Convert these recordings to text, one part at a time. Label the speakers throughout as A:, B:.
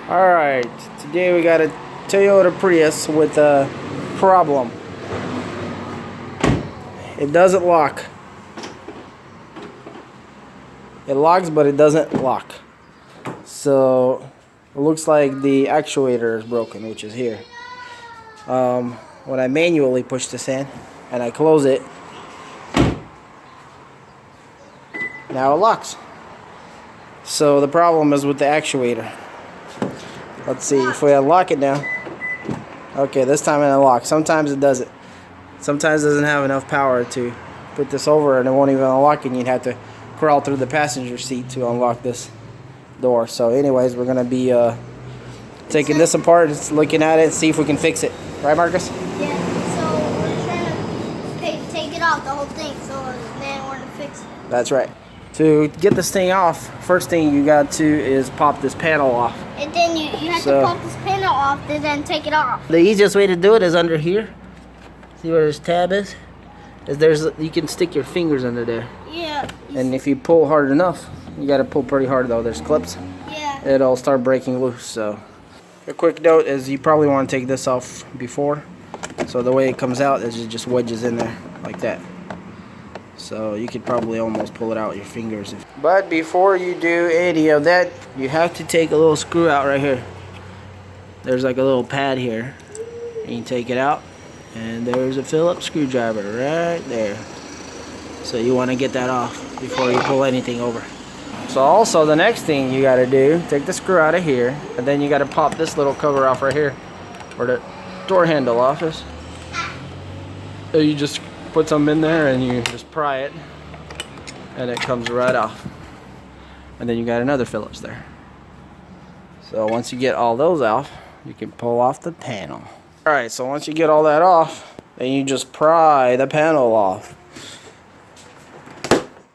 A: Alright, today we got a Toyota Prius with a problem. It doesn't lock. It locks, but it doesn't lock. So it looks like the actuator is broken, which is here. When I manually push this in and I close it, now it locks. So the problem is with the actuator. Let's see if we unlock it now. Okay, this time it unlocks. Sometimes it doesn't. Sometimes it doesn't have enough power to put this over and it won't even unlock, and you'd have to crawl through the passenger seat to unlock this door. So anyways, we're gonna be taking this apart, just looking at it, see if we can fix it. Right, Marcus?
B: Yeah, so we're trying to take it off, the whole thing, so then we're gonna fix it.
A: That's right. To get this thing off, first thing you got to is pop this panel off.
B: And then you have to pop this panel off and then take it off.
A: The easiest way to do it is under here. See where this tab is? You can stick your fingers under there.
B: Yeah.
A: And if you pull hard enough, you gotta pull pretty hard though, there's clips.
B: Yeah.
A: It'll start breaking loose. So a quick note is you probably want to take this off before. So the way it comes out is it just wedges in there like that. So you could probably almost pull it out with your fingers. But before you do any of that, you have to take a little screw out right here. There's like a little pad here. And you take it out, and there's a Phillips screwdriver right there. So you want to get that off before you pull anything over. So also the next thing you got to do, take the screw out of here, and then you got to pop this little cover off right here, where the door handle off is. So you just put some in there and you just pry it, and it comes right off. And then you got another Phillips there. So once you get all those off, you can pull off the panel. Alright, so once you get all that off, then you just pry the panel off.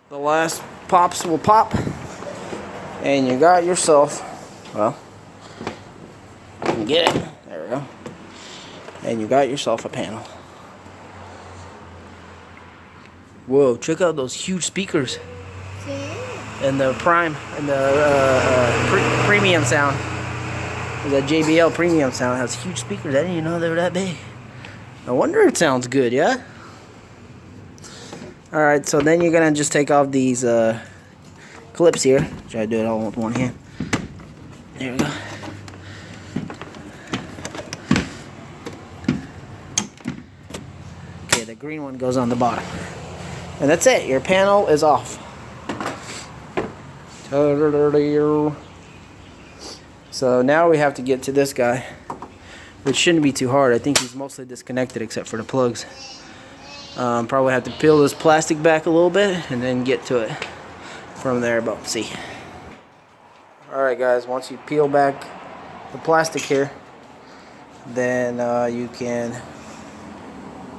A: The last pops will pop, and you got yourself, well, you can get it, there we go, and you got yourself a panel. Whoa, check out those huge speakers. And the prime, and the premium sound. That JBL premium sound has huge speakers. I didn't even know they were that big. No wonder it sounds good, yeah? Alright, so then you're gonna just take off these clips here. Try to do it all with one hand. There we go. Okay, the green one goes on the bottom. And that's it, your panel is off. So now we have to get to this guy, which shouldn't be too hard. I think he's mostly disconnected except for the plugs. Probably have to peel this plastic back a little bit and then get to it from there, but we'll see. Alright guys, once you peel back the plastic here, then you can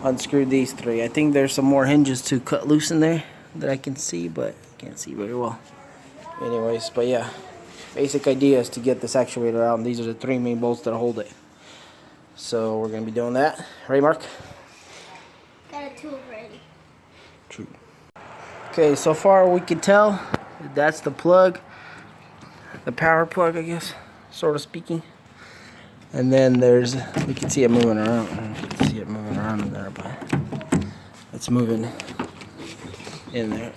A: unscrew these three. I think there's some more hinges to cut loose in there that I can see, but I can't see very well. Anyways, but yeah, basic idea is to get this actuator out, and these are the three main bolts that hold it. So we're gonna be doing that, right, Mark?
B: Got a tool ready.
A: True. Okay, so far we can tell that's the plug, the power plug, I guess, sort of speaking. And then there's, we can see it moving around. You can see it moving around in there, but it's moving in there.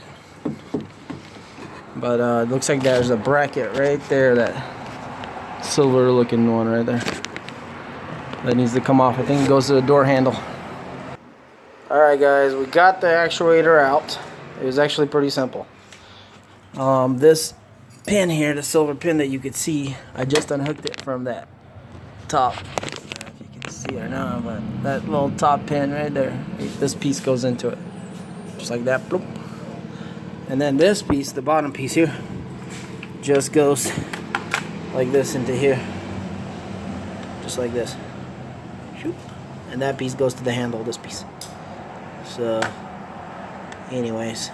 A: But it looks like there's a bracket right there, that silver looking one right there. That needs to come off. I think it goes to the door handle. Alright guys, we got the actuator out. It was actually pretty simple. This pin here, the silver pin that you could see, I just unhooked it from that top. I don't know if you can see it or not, but that little top pin right there, this piece goes into it. Just like that, bloop. And then this piece, the bottom piece here, just goes like this into here. Just like this. Shoop. And that piece goes to the handle, this piece. So, anyways,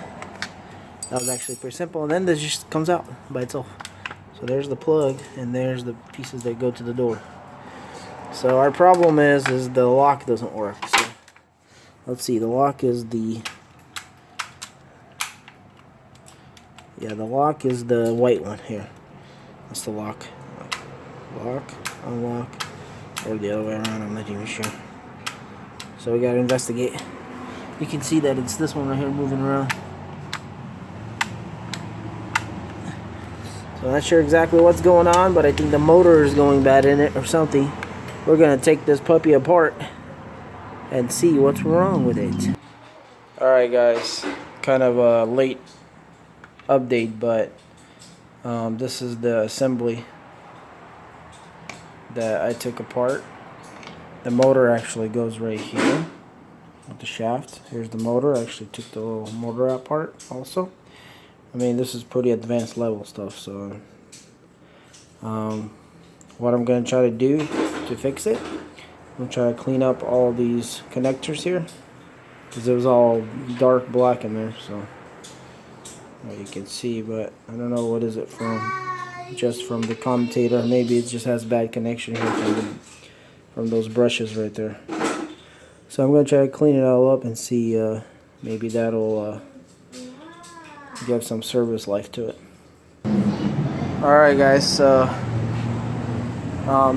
A: that was actually pretty simple. And then this just comes out by itself. So there's the plug, and there's the pieces that go to the door. So our problem is the lock doesn't work. So let's see, the lock is the the lock is the white one here. That's the lock. lock, unlock, or the other way around, I'm not even sure. So we gotta investigate. You can see that it's this one right here moving around. So I'm not sure exactly what's going on, but I think the motor is going bad in it or something. We're gonna take this puppy apart and see what's wrong with it. Alright guys, kind of a late update, but this is the assembly that I took apart. The motor actually goes right here with the shaft. Here's the motor. I actually took the little motor out part also. I mean, this is pretty advanced level stuff, so what I'm going to try to do to fix it, I'm going to try to clean up all these connectors here, because it was all dark black in there, so you can see, but I don't know what is it from, just from the commutator. Maybe it just has bad connection here from those brushes right there. So I'm going to try to clean it all up and see, maybe that'll give some service life to it. Alright guys, so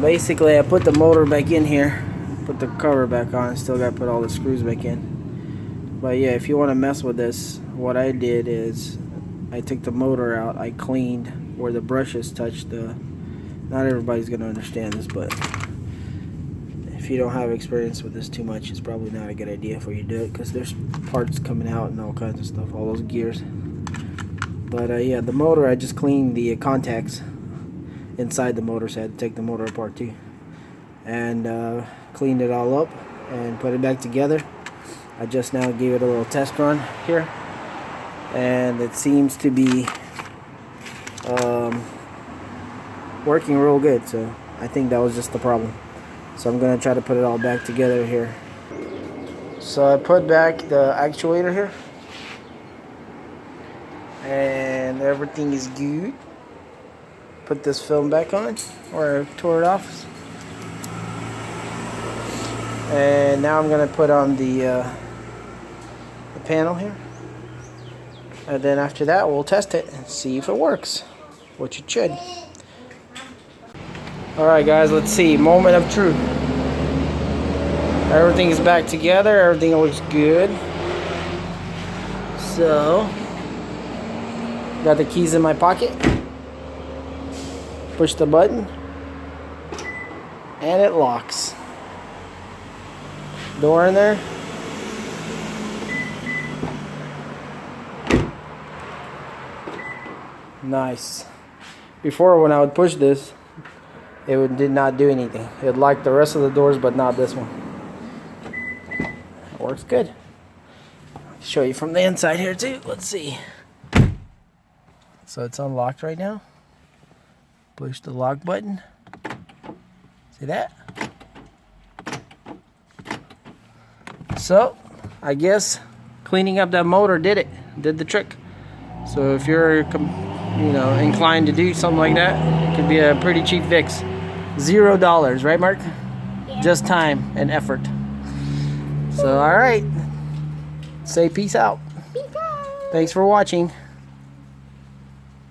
A: basically I put the motor back in here, put the cover back on, still got to put all the screws back in. But yeah, if you want to mess with this, what I did is I took the motor out, I cleaned where the brushes touched the, not everybody's going to understand this, but if you don't have experience with this too much, it's probably not a good idea for you to do it, because there's parts coming out and all kinds of stuff, all those gears. But yeah, the motor, I just cleaned the contacts inside the motor, so I had to take the motor apart too. And cleaned it all up and put it back together. I just now gave it a little test run here. And it seems to be working real good, so I think that was just the problem. So I'm going to try to put it all back together here. So I put back the actuator here. And everything is good. Put this film back on, or I tore it off. And now I'm going to put on the panel here. And then after that we'll test it and see if it works, which it should. Alright guys, let's see. Moment of truth. Everything is back together. Everything looks good. So, got the keys in my pocket. Push the button. And it locks. Door in there. Nice. Before, when I would push this, it did not do anything. It liked the rest of the doors, but not this one. It works good. I'll show you from the inside here too. Let's see. So it's unlocked right now. Push the lock button. See that? So I guess cleaning up that motor did the trick. So if you're inclined to do something like that, it could be a pretty cheap fix. $0, right Mark?
B: Yeah.
A: Just time and effort. So alright, say peace out.
B: Peace out.
A: Thanks for watching.